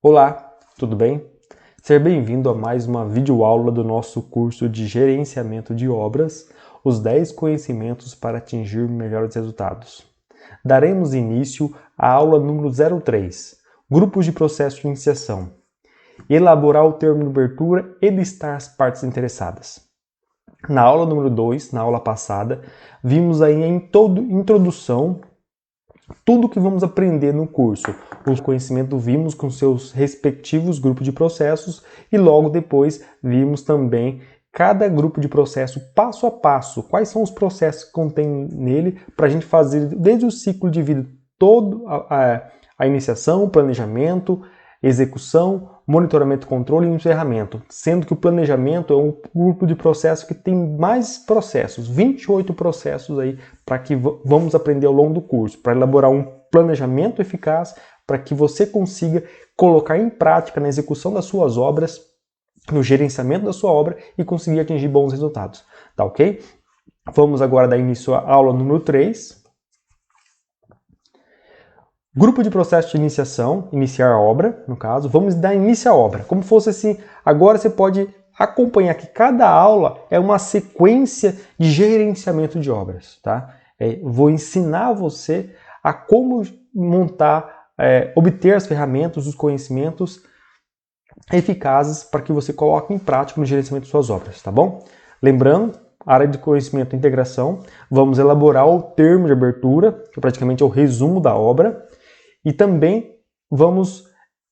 Olá, tudo bem? Seja bem-vindo a mais uma videoaula do nosso curso de Gerenciamento de Obras, os 10 conhecimentos para atingir melhores resultados. Daremos início à aula número 03, Grupos de Processo de Iniciação. Elaborar o termo de abertura e listar as partes interessadas. Na aula número 2, na aula passada, vimos aí a introdução tudo que vamos aprender no curso. O conhecimento vimos com seus respectivos grupos de processos e logo depois vimos também cada grupo de processo passo a passo. Quais são os processos que contém nele para a gente fazer desde o ciclo de vida todo a iniciação, planejamento, execução, monitoramento, controle e encerramento. Sendo que o planejamento é um grupo de processos que tem mais processos, 28 processos aí para que vamos aprender ao longo do curso, para elaborar um planejamento eficaz para que você consiga colocar em prática na execução das suas obras, no gerenciamento da sua obra e conseguir atingir bons resultados. Tá ok? Vamos agora dar início à aula número 3. Grupo de processo de iniciação, iniciar a obra, no caso, vamos dar início à obra. Como fosse assim, agora você pode acompanhar que cada aula é uma sequência de gerenciamento de obras, tá? Vou ensinar você a como montar, obter as ferramentas, os conhecimentos eficazes para que você coloque em prática no gerenciamento de suas obras, tá bom? Lembrando, área de conhecimento e integração, vamos elaborar o termo de abertura, que praticamente é o resumo da obra, e também vamos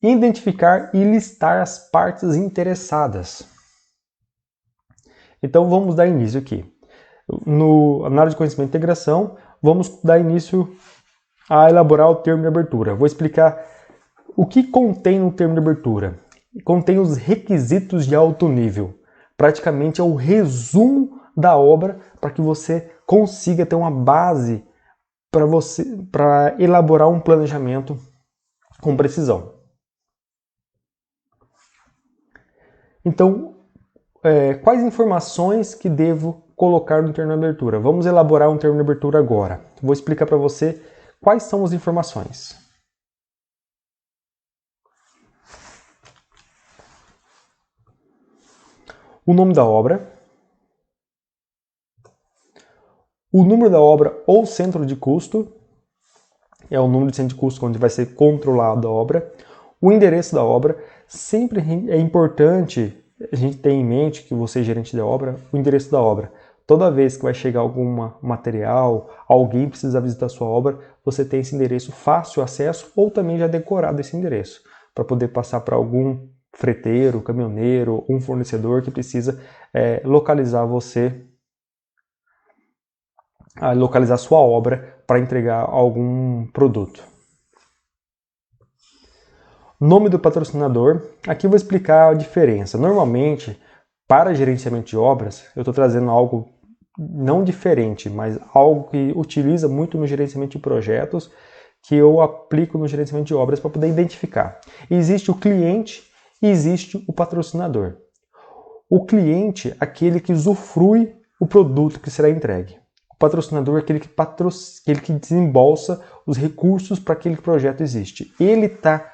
identificar e listar as partes interessadas. Então vamos dar início aqui. Na área de conhecimento e integração, vamos dar início a elaborar o termo de abertura. Vou explicar o que contém no termo de abertura. Contém os requisitos de alto nível. Praticamente é o resumo da obra para que você consiga ter uma base para elaborar um planejamento com precisão. Então, quais informações que devo colocar no termo de abertura? Vamos elaborar um termo de abertura agora. Vou explicar para você quais são as informações. O nome da obra, o número da obra ou centro de custo, é o número de centro de custo onde vai ser controlada a obra, o endereço da obra. Sempre é importante a gente ter em mente, que você, gerente da obra, o endereço da obra. Toda vez que vai chegar algum material, alguém precisa visitar a sua obra, você tem esse endereço fácil acesso ou também já decorado esse endereço, para poder passar para algum freteiro, caminhoneiro, um fornecedor que precisa localizar você, localizar sua obra para entregar algum produto. Nome do patrocinador. Aqui eu vou explicar a diferença. Normalmente, para gerenciamento de obras, eu estou trazendo algo não diferente, mas algo que utiliza muito no gerenciamento de projetos, que eu aplico no gerenciamento de obras para poder identificar. Existe o cliente e existe o patrocinador. O cliente é aquele que usufrui o produto que será entregue. O patrocinador é aquele que desembolsa os recursos para aquele projeto existe. Ele está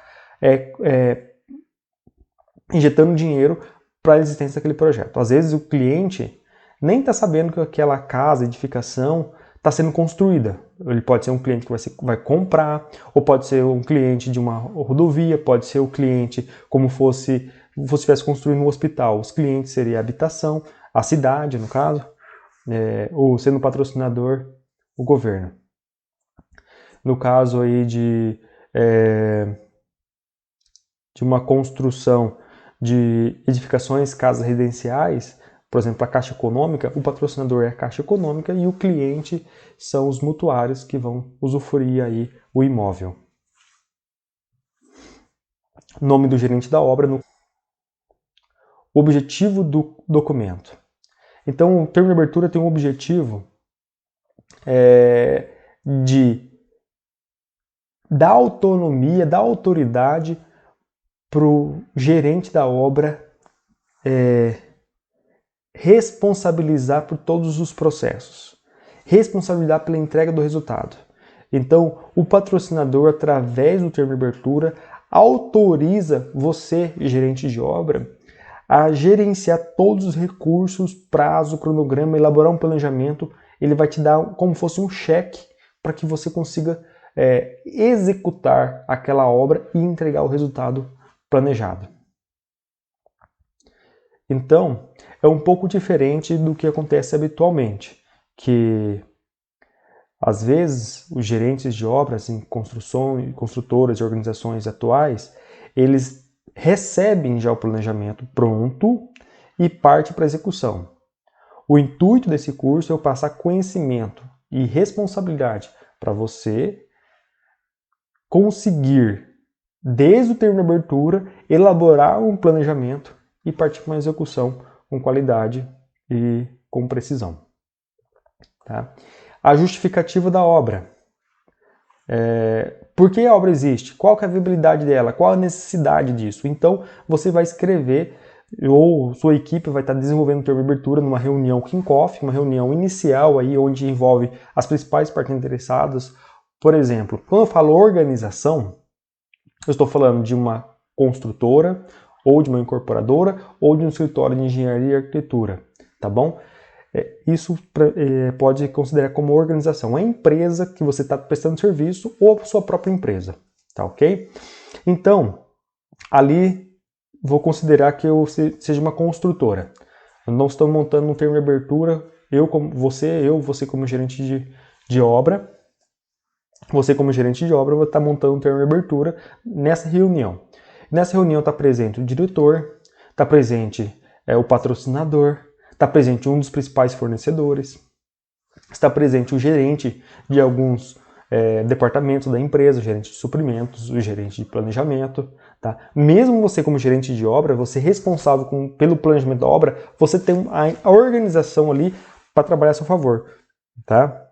injetando dinheiro para a existência daquele projeto. Às vezes o cliente nem está sabendo que aquela casa, edificação, está sendo construída. Ele pode ser um cliente que vai comprar, ou pode ser um cliente de uma rodovia, pode ser o cliente como fosse você estivesse construindo um hospital. Os clientes seriam a habitação, a cidade, no caso, ou sendo patrocinador, o governo. No caso aí de uma construção de edificações, casas residenciais, por exemplo, a Caixa Econômica, o patrocinador é a Caixa Econômica e o cliente são os mutuários que vão usufruir aí o imóvel. Nome do gerente da obra, objetivo do documento. Então, o termo de abertura tem um objetivo de dar autonomia, dar autoridade para o gerente da obra responsabilizar por todos os processos, responsabilizar pela entrega do resultado. Então, o patrocinador, através do termo de abertura, autoriza você, gerente de obra, a gerenciar todos os recursos, prazo, cronograma, elaborar um planejamento. Ele vai te dar como fosse um cheque para que você consiga executar aquela obra e entregar o resultado planejado. Então, é um pouco diferente do que acontece habitualmente, que às vezes os gerentes de obras em construtoras e organizações atuais, eles recebem já o planejamento pronto e parte para a execução. O intuito desse curso é eu passar conhecimento e responsabilidade para você conseguir, desde o termo de abertura, elaborar um planejamento e partir para uma execução com qualidade e com precisão. Tá? A justificativa da obra. Por que a obra existe? Qual que é a viabilidade dela? Qual a necessidade disso? Então, você vai escrever, ou sua equipe vai estar desenvolvendo o termo de abertura numa reunião kick-off, uma reunião inicial aí, onde envolve as principais partes interessadas. Por exemplo, quando eu falo organização, eu estou falando de uma construtora, ou de uma incorporadora, ou de um escritório de engenharia e arquitetura, tá bom? Isso pode considerar como organização, a empresa que você está prestando serviço ou a sua própria empresa, tá ok? Então, ali vou considerar que eu seja uma construtora. Eu não estou montando um termo de abertura, você como gerente de obra, você como gerente de obra vai estar montando um termo de abertura nessa reunião. Nessa reunião está presente o diretor, está presente o patrocinador, está presente um dos principais fornecedores, está presente o gerente de alguns departamentos da empresa, o gerente de suprimentos, o gerente de planejamento. Tá? Mesmo você como gerente de obra, você responsável pelo planejamento da obra, você tem a organização ali para trabalhar a seu favor. Tá?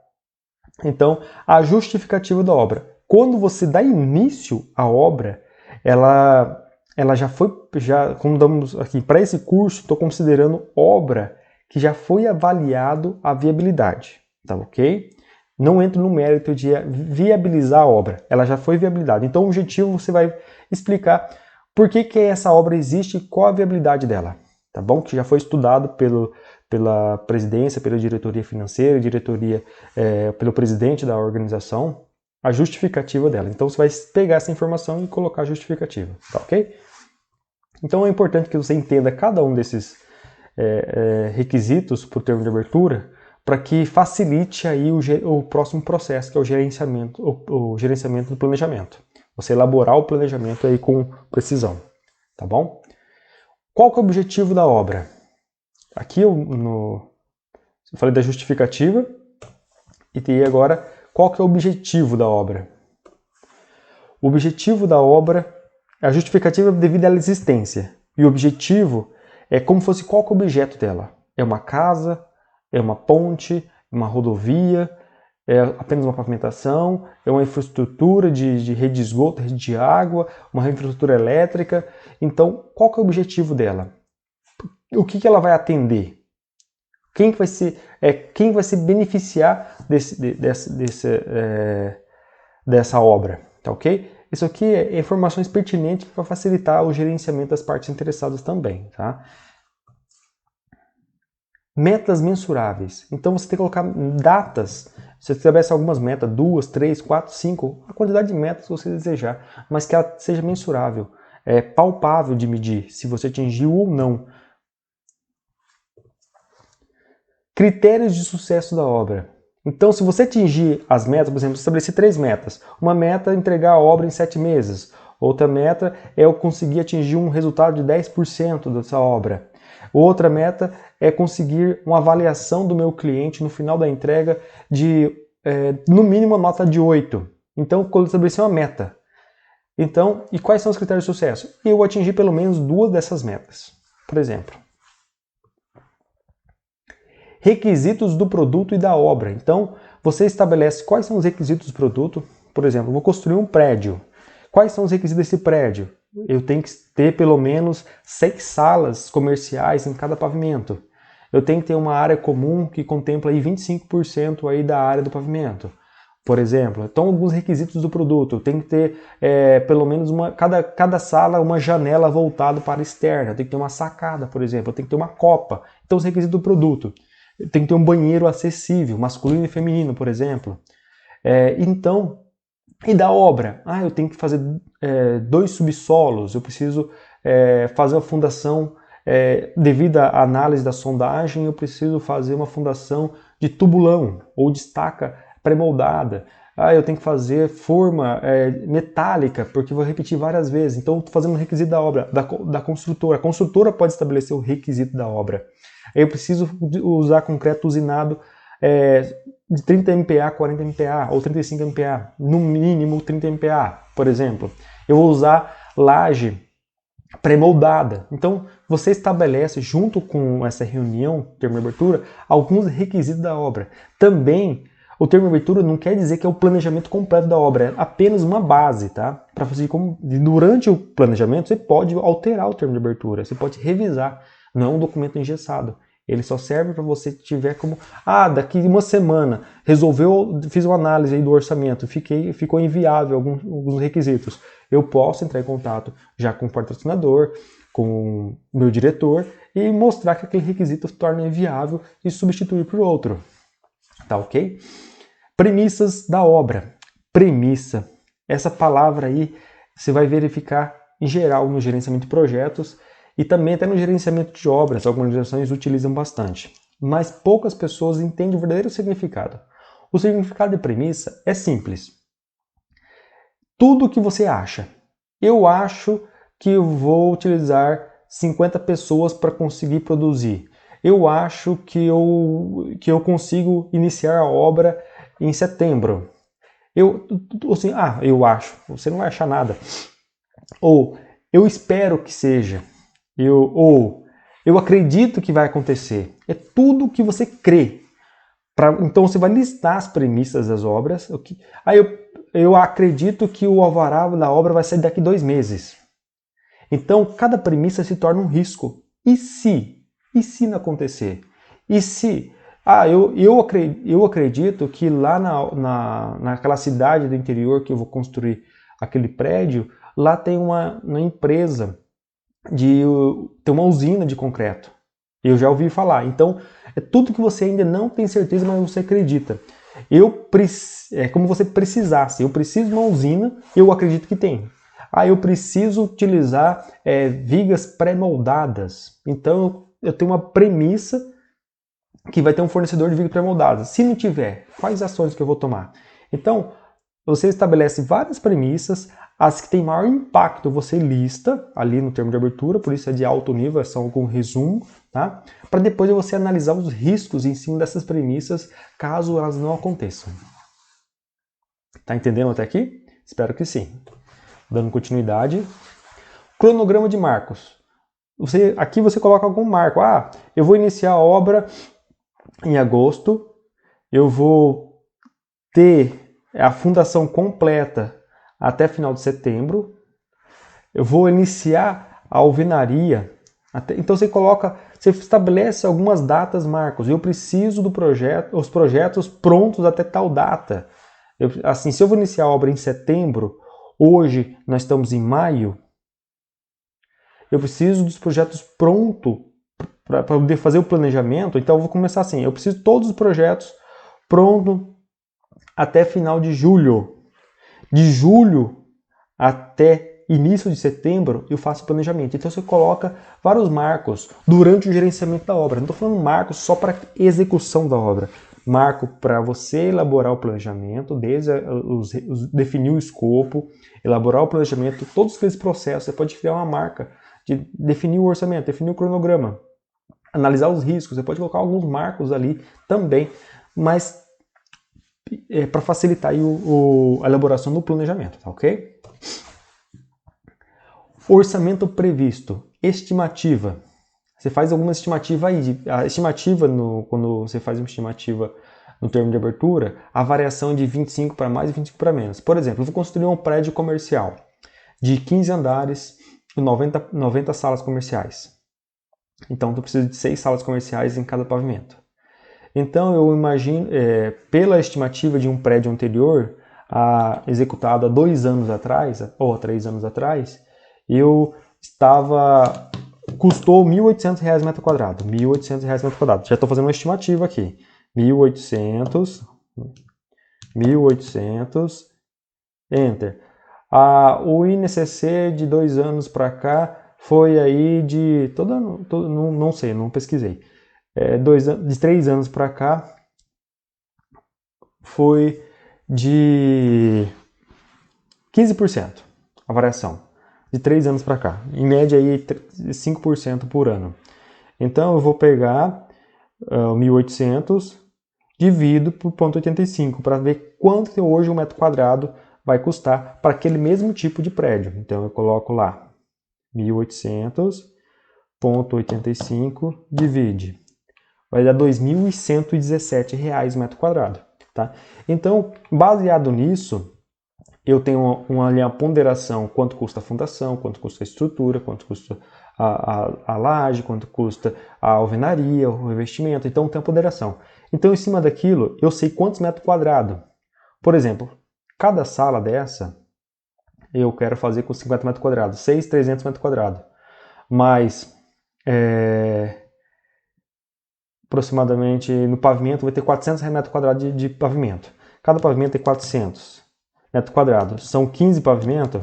Então, a justificativa da obra. Quando você dá início à obra, ela como damos aqui para esse curso, estou considerando obra que já foi avaliado a viabilidade, tá ok? Não entro no mérito de viabilizar a obra, ela já foi viabilizada. Então o objetivo você vai explicar por que essa obra existe e qual a viabilidade dela, tá bom? Que já foi estudado pela presidência, pela diretoria financeira, pelo presidente da organização, a justificativa dela. Então você vai pegar essa informação e colocar a justificativa, tá ok? Então é importante que você entenda cada um desses requisitos para o termo de abertura, para que facilite aí o próximo processo, que é o gerenciamento do planejamento. Você elaborar o planejamento aí com precisão, tá bom? Qual que é o objetivo da obra? Aqui eu falei da justificativa e agora qual que é o objetivo da obra? O objetivo da obra, a justificativa é devido à existência e o objetivo é como fosse qual que é o objeto dela. É uma casa, é uma ponte, é uma rodovia, é apenas uma pavimentação, é uma infraestrutura de rede de esgoto, rede de água, uma infraestrutura elétrica. Então, qual que é o objetivo dela? O que ela vai atender? Quem vai se beneficiar dessa obra? Tá ok? Isso aqui é informações pertinentes para facilitar o gerenciamento das partes interessadas também, tá? Metas mensuráveis. Então você tem que colocar datas. Se você estabelece algumas metas, 2, 3, 4, 5, a quantidade de metas que você desejar, mas que ela seja mensurável, palpável de medir, se você atingiu ou não. Critérios de sucesso da obra. Então, se você atingir as metas, por exemplo, estabelecer 3 metas. Uma meta é entregar a obra em 7 meses. Outra meta é eu conseguir atingir um resultado de 10% dessa obra. Outra meta é conseguir uma avaliação do meu cliente no final da entrega de, no mínimo, uma nota de 8. Então, quando eu estabelecer uma meta. Então, e quais são os critérios de sucesso? Eu atingir pelo menos 2 dessas metas, por exemplo. Requisitos do produto e da obra. Então, você estabelece quais são os requisitos do produto. Por exemplo, vou construir um prédio. Quais são os requisitos desse prédio? Eu tenho que ter pelo menos 6 salas comerciais em cada pavimento. Eu tenho que ter uma área comum que contempla aí 25% aí da área do pavimento. por exemplo. Então, alguns requisitos do produto. Tem que ter pelo menos cada sala uma janela voltada para a externa. Tem que ter uma sacada, por exemplo. Tem que ter uma copa. Então, os requisitos do produto. Tem que ter um banheiro acessível, masculino e feminino, por exemplo. E da obra? Eu tenho que fazer 2 subsolos. Eu preciso fazer uma fundação devido à análise da sondagem. Eu preciso fazer uma fundação de tubulão ou de estaca pré-moldada. Eu tenho que fazer forma metálica, porque vou repetir várias vezes. Então, estou fazendo um requisito da obra, da construtora. A construtora pode estabelecer o requisito da obra. Eu preciso usar concreto usinado de 30 MPa, 40 MPa ou 35 MPa, no mínimo 30 MPa, por exemplo. Eu vou usar laje pré-moldada. Então, você estabelece, junto com essa reunião, termo de abertura, alguns requisitos da obra. Também, o termo de abertura não quer dizer que é o planejamento completo da obra, é apenas uma base, tá? Para você, durante o planejamento, você pode alterar o termo de abertura, você pode revisar, não é um documento engessado. Ele só serve para você tiver como, daqui uma semana, fiz uma análise aí do orçamento, ficou inviável alguns requisitos. Eu posso entrar em contato já com o patrocinador, com o meu diretor e mostrar que aquele requisito se torna inviável e substituir por outro. Tá ok? Premissas da obra. Premissa. Essa palavra aí você vai verificar em geral no gerenciamento de projetos e também até no gerenciamento de obras. Algumas organizações utilizam bastante. Mas poucas pessoas entendem o verdadeiro significado. O significado de premissa é simples. Tudo o que você acha. Eu acho que eu vou utilizar 50 pessoas para conseguir produzir. Eu acho que eu consigo iniciar a obra em setembro. Eu acho. Você não vai achar nada. Ou eu espero que seja. Eu acredito que vai acontecer. É tudo que você crê. Então você vai listar as premissas das obras. Eu acredito que o alvará da obra vai sair daqui 2 meses. Então cada premissa se torna um risco. E se? E se não acontecer? E se? Eu acredito que lá naquela cidade do interior que eu vou construir aquele prédio, lá tem uma empresa tem uma usina de concreto. Eu já ouvi falar. Então, é tudo que você ainda não tem certeza, mas você acredita. É como você precisasse. Eu preciso de uma usina, eu acredito que tem. Eu preciso utilizar vigas pré-moldadas. Então, eu tenho uma premissa que vai ter um fornecedor de vigas pré-moldadas. Se não tiver, quais ações que eu vou tomar? Então, você estabelece várias premissas. As que têm maior impacto você lista ali no termo de abertura, por isso é de alto nível, é só algum resumo, tá? Para depois você analisar os riscos em cima dessas premissas, caso elas não aconteçam. Tá entendendo até aqui? Espero que sim. Dando continuidade. Cronograma de marcos. Aqui você coloca algum marco. Eu vou iniciar a obra em agosto, eu vou ter a fundação completa até final de setembro. Eu vou iniciar a alvenaria. Então você estabelece algumas datas, marcos. Eu preciso os projetos prontos até tal data. Se eu vou iniciar a obra em setembro, hoje nós estamos em maio, eu preciso dos projetos prontos para poder fazer o planejamento. Então eu vou começar assim, eu preciso de todos os projetos prontos até final de julho. De julho até início de setembro, eu faço o planejamento. Então você coloca vários marcos durante o gerenciamento da obra. Não estou falando marcos só para execução da obra. Marco para você elaborar o planejamento, definir o escopo, elaborar o planejamento, todos aqueles processos. Você pode criar uma marca de definir o orçamento, definir o cronograma, analisar os riscos. Você pode colocar alguns marcos ali também, mas para facilitar aí a elaboração do planejamento, tá ok? Orçamento previsto, estimativa. Você faz alguma estimativa aí. A estimativa, quando você faz uma estimativa no termo de abertura, a variação é de 25 para mais e 25 para menos. Por exemplo, eu vou construir um prédio comercial de 15 andares e 90 salas comerciais. Então, eu preciso de 6 salas comerciais em cada pavimento. Então eu imagino, pela estimativa de um prédio anterior, executado há 2 anos atrás, ou há 3 anos atrás, custou R$ 1.800 metro quadrado. R$ 1.800 metro quadrado. Já estou fazendo uma estimativa aqui. 1.800, enter. O INCC de 2 anos para cá foi aí de... não sei, não pesquisei. De 3 anos para cá foi de 15% a variação. De 3 anos para cá. Em média aí 5% por ano. Então eu vou pegar 1.800, divido por 0,85 para ver quanto que hoje um metro quadrado vai custar para aquele mesmo tipo de prédio. Então eu coloco lá 1.800,85 divide. Vai dar R$ 2.117 metro quadrado. Tá? Então, baseado nisso, eu tenho uma ponderação: quanto custa a fundação, quanto custa a estrutura, quanto custa a laje, quanto custa a alvenaria, o revestimento. Então tem a ponderação. Então, em cima daquilo, eu sei quantos metros quadrados. Por exemplo, cada sala dessa eu quero fazer com 50 metros quadrados, 6.300 metros quadrados. Mas aproximadamente no pavimento vai ter 400 metros quadrados de pavimento. Cada pavimento tem 400 metros quadrados. São 15 pavimentos.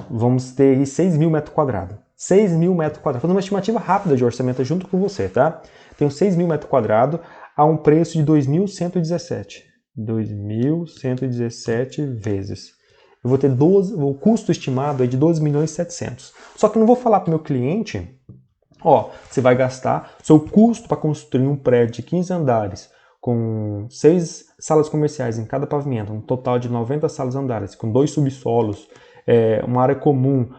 Vamos ter aí 6.000 metros quadrados. 6.000 metros quadrados. Fazendo uma estimativa rápida de orçamento junto com você, tá? Tenho 6.000 metros quadrados a um preço de 2.117. 2.117 vezes. Eu vou ter o custo estimado é de 12.700.000. Só que eu não vou falar para o meu cliente, você vai gastar seu custo para construir um prédio de 15 andares com 6 salas comerciais em cada pavimento, um total de 90 salas andares, com 2 subsolos, uma área comum,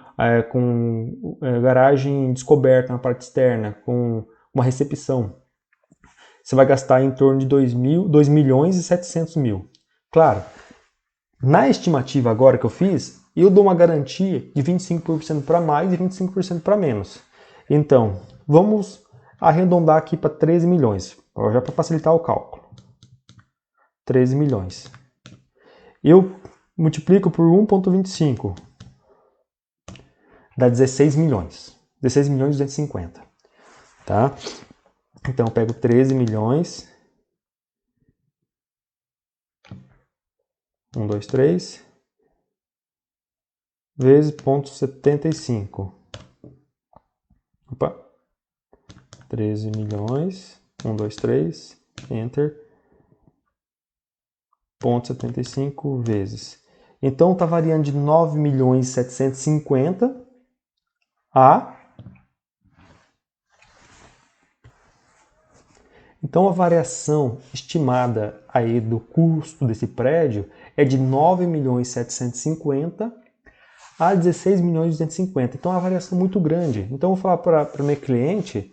com garagem descoberta na parte externa, com uma recepção. Você vai gastar em torno de 2.700.000. Claro, na estimativa agora que eu fiz, eu dou uma garantia de 25% para mais e 25% para menos. Então, vamos arredondar aqui para 13 milhões, já para facilitar o cálculo. 13 milhões. Eu multiplico por 1,25. Dá 16 milhões. 16 milhões e 250. Tá? Então, eu pego 13 milhões. 1, 2, 3. Vezes 0,75. Opa. 13 milhões. 1, 2, 3. Enter. 0,75 vezes. Então, está variando de 9.750.000 a... Então, a variação estimada aí do custo desse prédio é de 9.750.000 a 16.250.000. Então, é uma variação muito grande. Então, eu vou falar para o meu cliente,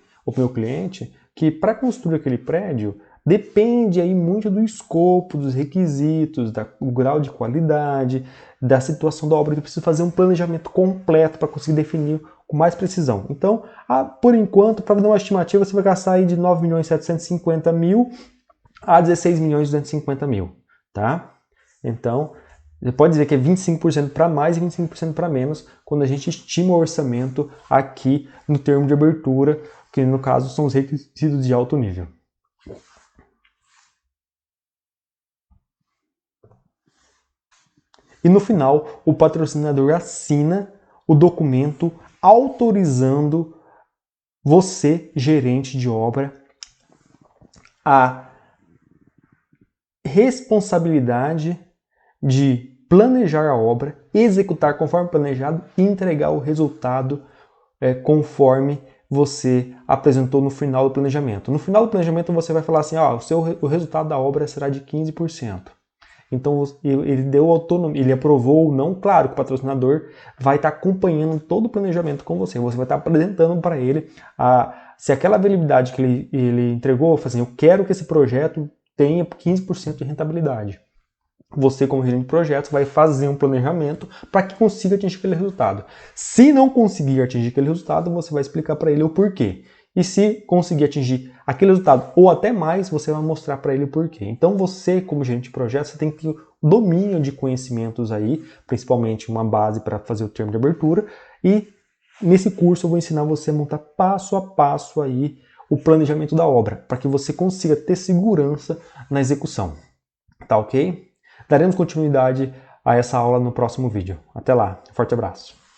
que para construir aquele prédio, depende aí muito do escopo, dos requisitos, do grau de qualidade, da situação da obra. Eu preciso fazer um planejamento completo para conseguir definir com mais precisão. Então, por enquanto, para dar uma estimativa, você vai gastar aí de 9.750.000 a 16.250.000, tá? Então, você pode dizer que é 25% para mais e 25% para menos quando a gente estima o orçamento aqui no termo de abertura, que no caso são os requisitos de alto nível. E no final, o patrocinador assina o documento autorizando você, gerente de obra, a responsabilidade de planejar a obra, executar conforme planejado e entregar o resultado conforme você apresentou no final do planejamento. No final do planejamento você vai falar assim, o resultado da obra será de 15%. Então ele deu autonomia, ele aprovou ou não, claro que o patrocinador vai estar acompanhando todo o planejamento com você. Você vai estar apresentando para ele se aquela viabilidade que ele entregou, assim, eu quero que esse projeto tenha 15% de rentabilidade. Você, como gerente de projetos, vai fazer um planejamento para que consiga atingir aquele resultado. Se não conseguir atingir aquele resultado, você vai explicar para ele o porquê. E se conseguir atingir aquele resultado ou até mais, você vai mostrar para ele o porquê. Então você, como gerente de projeto, você tem que ter domínio de conhecimentos aí, principalmente uma base para fazer o termo de abertura. E nesse curso eu vou ensinar você a montar passo a passo aí o planejamento da obra, para que você consiga ter segurança na execução. Tá ok? Daremos continuidade a essa aula no próximo vídeo. Até lá, forte abraço!